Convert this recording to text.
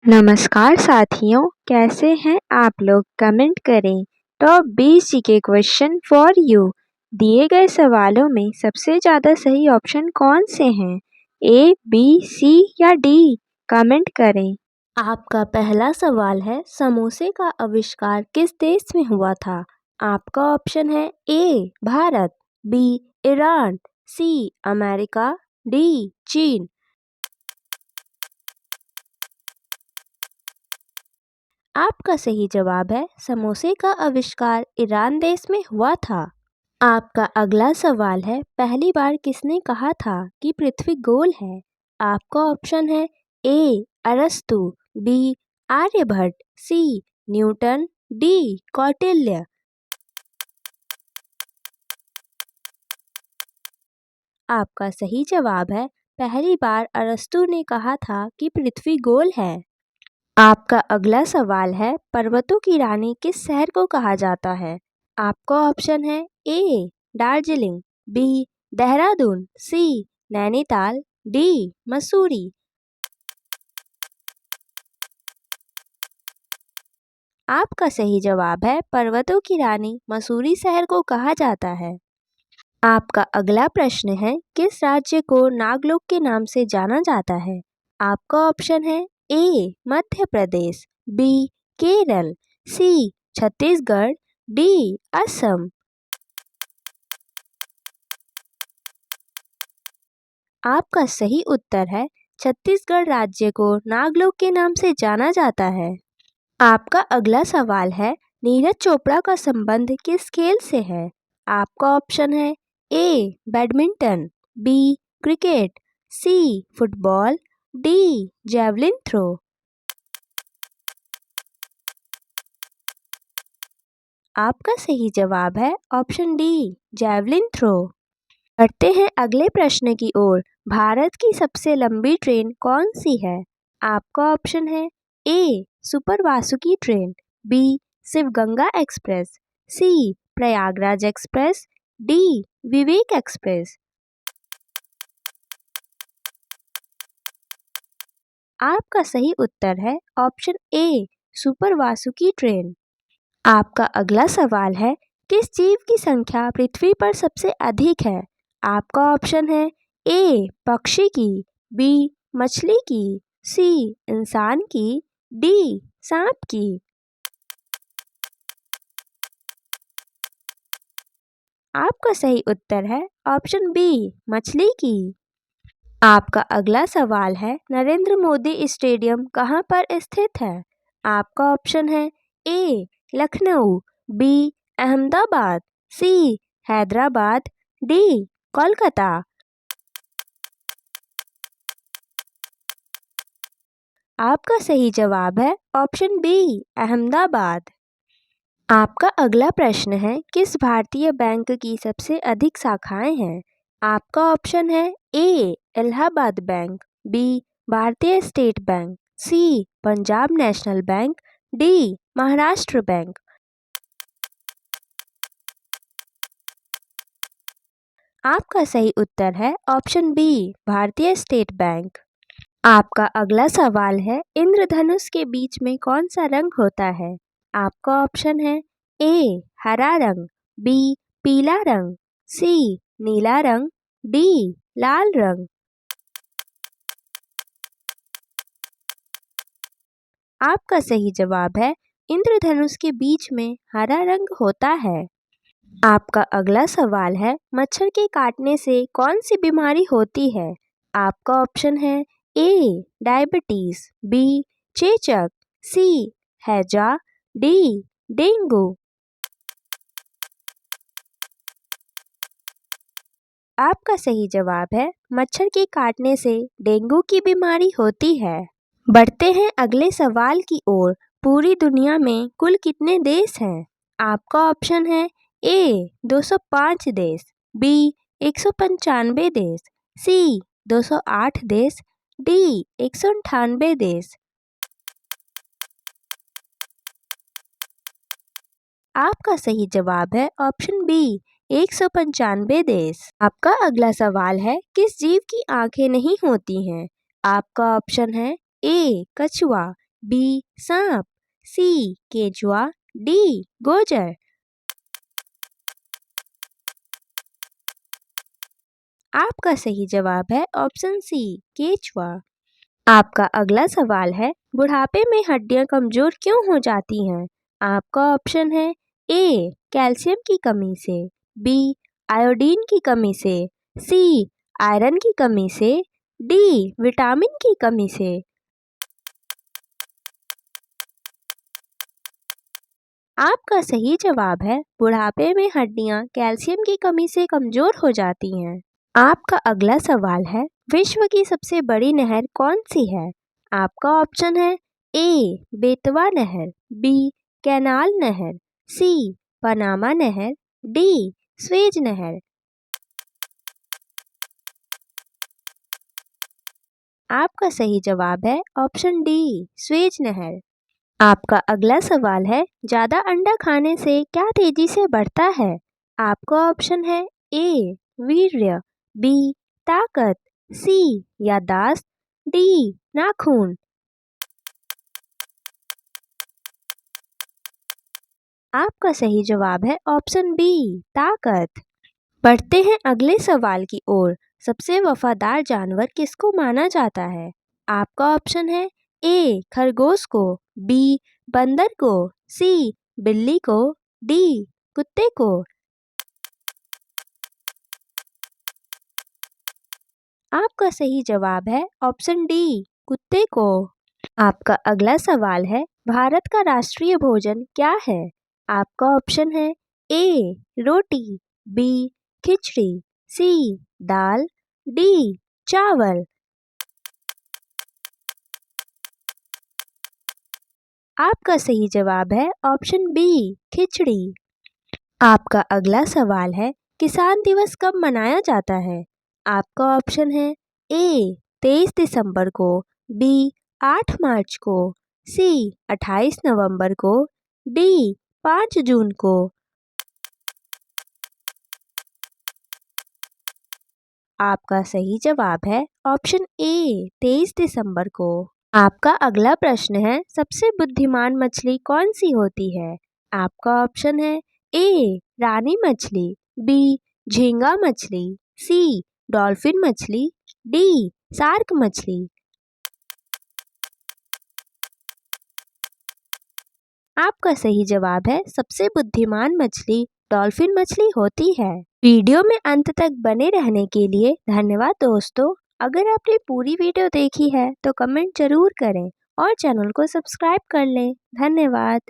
नमस्कार साथियों, कैसे हैं आप लोग? कमेंट करें। Top 20 GK question for you. दिए गए सवालों में सबसे ज़्यादा सही ऑप्शन कौन से हैं? ए, बी, सी या डी? कमेंट करें। आपका पहला सवाल है, समोसे का आविष्कार किस देश में हुआ था? आपका ऑप्शन है A Bharat, B Iran, C America, D चीन। आपका सही जवाब है समोसे का आविष्कार ईरान देश में हुआ था। आपका अगला सवाल है, पहली बार किसने कहा था कि पृथ्वी गोल है? आपका ऑप्शन है ए अरस्तु, बी आर्यभट्ट, सी न्यूटन, डी कौटिल्य। आपका सही जवाब है पहली बार अरस्तु ने कहा था कि पृथ्वी गोल है। आपका अगला सवाल है, पर्वतों की रानी किस शहर को कहा जाता है? आपका ऑप्शन है ए दार्जिलिंग, बी देहरादून, सी नैनीताल, डी मसूरी। आपका सही जवाब है पर्वतों की रानी मसूरी शहर को कहा जाता है। आपका अगला प्रश्न है, किस राज्य को नागलोक के नाम से जाना जाता है? आपका ऑप्शन है ए मध्य प्रदेश, बी केरल, सी छत्तीसगढ़, डी असम। आपका सही उत्तर है छत्तीसगढ़ राज्य को नागलोक के नाम से जाना जाता है। आपका अगला सवाल है, नीरज चोपड़ा का संबंध किस खेल से है? आपका ऑप्शन है A badminton, B cricket, C football, D javelin throw. आपका सही जवाब है ऑप्शन डी जेवलिन थ्रो। बढ़ते हैं अगले प्रश्न की ओर। भारत की सबसे लंबी ट्रेन कौन सी है? आपका ऑप्शन है A Super Vasuki Train, B Shivganga Express, C Prayagraj Express, D Vivek Express. आपका सही उत्तर है option A Super Vasuki Train. आपका अगला सवाल है, किस जीव की संख्या पृथ्वी पर सबसे अधिक है? आपका ऑप्शन है ए पक्षी की, बी मछली की, सी इंसान की, डी सांप की। आपका सही उत्तर है ऑप्शन बी मछली की। आपका अगला सवाल है, नरेंद्र मोदी स्टेडियम कहाँ पर स्थित है? आपका ऑप्शन है ए लखनऊ, बी अहमदाबाद, सी हैदराबाद, डी कोलकाता। आपका सही जवाब है ऑप्शन बी अहमदाबाद। आपका अगला प्रश्न है, किस भारतीय बैंक की सबसे अधिक शाखाएं हैं? आपका ऑप्शन है A Allahabad Bank, B Bharatiya State Bank, C Punjab National Bank, D Maharashtra Bank. आपका सही उत्तर है option B Bharatiya State Bank. आपका अगला सवाल है, इंद्रधनुष के बीच में कौन सा रंग होता है? आपका ऑप्शन है ए हरा रंग, बी पीला रंग, सी नीला रंग, डी लाल रंग। आपका सही जवाब है इंद्रधनुष के बीच में हरा रंग होता है। आपका अगला सवाल है, मच्छर के काटने से कौन सी बीमारी होती है? आपका ऑप्शन है ए डायबिटीज, बी चेचक, सी हैजा, डी डेंगू। आपका सही जवाब है मच्छर के काटने से डेंगू की बीमारी होती है। बढ़ते हैं अगले सवाल की ओर। पूरी दुनिया में कुल कितने देश हैं? आपका ऑप्शन है ए 205 देश, बी 195 देश, सी 208 देश, डी 198 देश। आपका सही जवाब है ऑप्शन बी 195 देश। आपका अगला सवाल है, किस जीव की आंखें नहीं होती हैं? आपका ऑप्शन है ए कछुआ, बी सांप, सी केंचुआ, डी गोजर। आपका सही जवाब है ऑप्शन सी केंचुआ। आपका अगला सवाल है, बुढ़ापे में हड्डियां कमजोर क्यों हो जाती हैं? आपका ऑप्शन है ए कैल्शियम की कमी से, बी आयोडीन की कमी से, सी आयरन की कमी से, डी विटामिन की कमी से। आपका सही जवाब है बुढ़ापे में हड्डियां कैल्शियम की कमी से कमजोर हो जाती हैं। आपका अगला सवाल है, विश्व की सबसे बड़ी नहर कौन सी है? आपका ऑप्शन है ए बेतवा नहर, बी कैनाल नहर, सी पनामा नहर, डी स्वेज नहर। आपका सही जवाब है ऑप्शन डी स्वेज नहर। आपका अगला सवाल है, ज़्यादा अंडा खाने से क्या तेजी से बढ़ता है? आपका ऑप्शन है ए वीर्य, बी ताकत, सी याददाश्त, डी नाखून। आपका सही जवाब है ऑप्शन बी ताकत। बढ़ते हैं अगले सवाल की ओर। सबसे वफादार जानवर किसको माना जाता है? आपका ऑप्शन है ए खरगोश को, बी बंदर को, सी बिल्ली को, डी कुत्ते को। आपका सही जवाब है ऑप्शन डी कुत्ते को। आपका अगला सवाल है, भारत का राष्ट्रीय भोजन क्या है? आपका ऑप्शन है ए रोटी, बी खिचड़ी, सी दाल, डी चावल। आपका सही जवाब है ऑप्शन बी खिचड़ी। आपका अगला सवाल है, किसान दिवस कब मनाया जाता है? आपका ऑप्शन है ए 23 दिसंबर को, बी 8 मार्च को, सी 28 नवंबर को, डी 5 जून को। आपका सही जवाब है ऑप्शन ए 23 दिसंबर को। आपका अगला प्रश्न है, सबसे बुद्धिमान मछली कौन सी होती है? आपका ऑप्शन है ए रानी मछली, बी झींगा मछली, सी डॉल्फिन मछली, डी शार्क मछली। आपका सही जवाब है सबसे बुद्धिमान मछली डॉल्फिन मछली होती है। वीडियो में अंत तक बने रहने के लिए धन्यवाद दोस्तों। अगर आपने पूरी वीडियो देखी है तो कमेंट जरूर करें और चैनल को सब्सक्राइब कर लें। धन्यवाद।